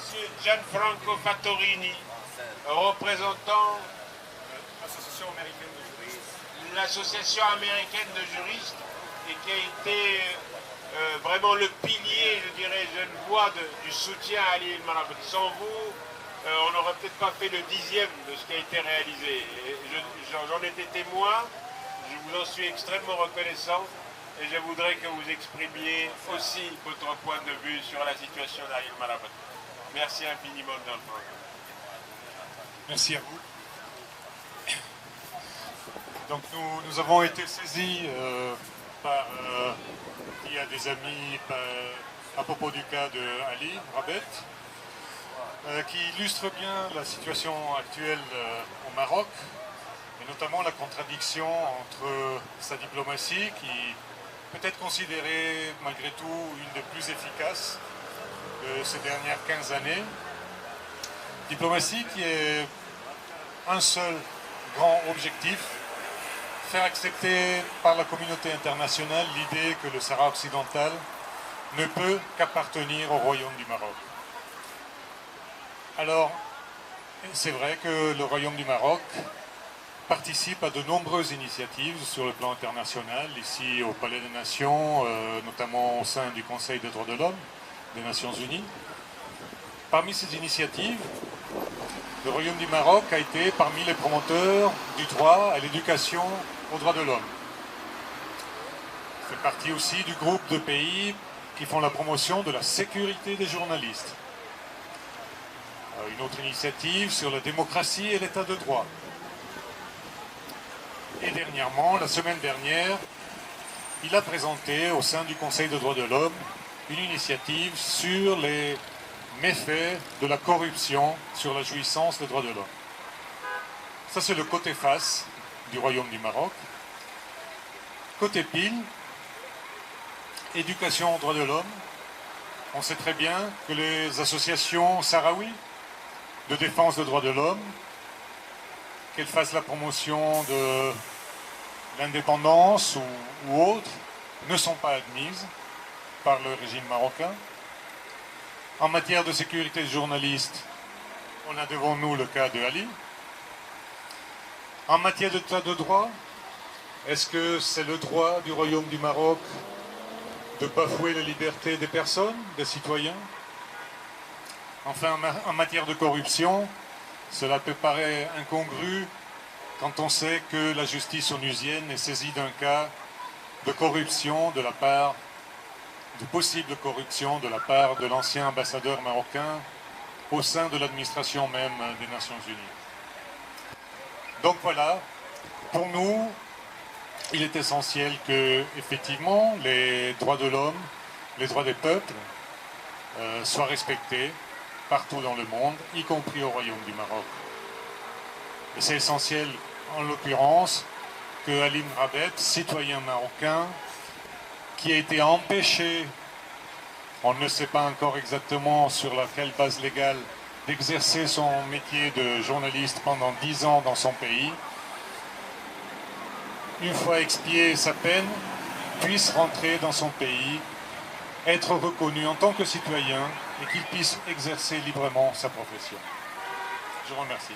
Monsieur Gianfranco Fattorini, représentant l'Association américaine de juristes et qui a été vraiment le pilier, je dirais, je le vois, du soutien à Ali El-Marabet. Sans vous, on n'aurait peut-être pas fait le 10e de ce qui a été réalisé. J'en étais témoin, je vous en suis extrêmement reconnaissant et je voudrais que vous exprimiez aussi votre point de vue sur la situation d'Ali El-Marabet. Merci infiniment d'entendre. Merci à vous. Donc nous avons été saisis via des amis à propos du cas de Ali Rabet, qui illustre bien la situation actuelle au Maroc, et notamment la contradiction entre sa diplomatie, qui peut être considérée malgré tout une des plus efficaces de ces dernières 15 années, diplomatie qui est un seul grand objectif: faire accepter par la communauté internationale l'idée que le Sahara occidental ne peut qu'appartenir au Royaume du Maroc. Alors, c'est vrai que le Royaume du Maroc participe à de nombreuses initiatives sur le plan international, ici au Palais des Nations, notamment au sein du Conseil des droits de l'homme des Nations Unies. Parmi ces initiatives, le Royaume du Maroc a été parmi les promoteurs du droit à l'éducation aux droits de l'homme. Il fait partie aussi du groupe de pays qui font la promotion de la sécurité des journalistes. Une autre initiative sur la démocratie et l'état de droit. Et dernièrement, la semaine dernière, il a présenté au sein du Conseil des droits de l'homme une initiative sur les méfaits de la corruption sur la jouissance des droits de l'homme. Ça, c'est le côté face du Royaume du Maroc. Côté pile, éducation aux droits de l'homme. On sait très bien que les associations sahraouies de défense des droits de l'homme, qu'elles fassent la promotion de l'indépendance ou autre, ne sont pas admises par le régime marocain. En matière de sécurité des journalistes, on a devant nous le cas de Ali. En matière d'état de droit, est-ce que c'est le droit du Royaume du Maroc de bafouer la liberté des personnes, des citoyens? Enfin, en matière de corruption, cela peut paraître incongru quand on sait que la justice onusienne est saisie d'un cas de corruption de possible corruption de la part de l'ancien ambassadeur marocain au sein de l'administration même des Nations Unies. Donc voilà, pour nous, il est essentiel que, effectivement, les droits de l'homme, les droits des peuples soient respectés partout dans le monde, y compris au Royaume du Maroc. Et c'est essentiel, en l'occurrence, que Ali Rabet, citoyen marocain, qui a été empêché, on ne sait pas encore exactement sur laquelle base légale, d'exercer son métier de journaliste pendant 10 ans dans son pays, une fois expié sa peine, puisse rentrer dans son pays, être reconnu en tant que citoyen et qu'il puisse exercer librement sa profession. Je vous remercie.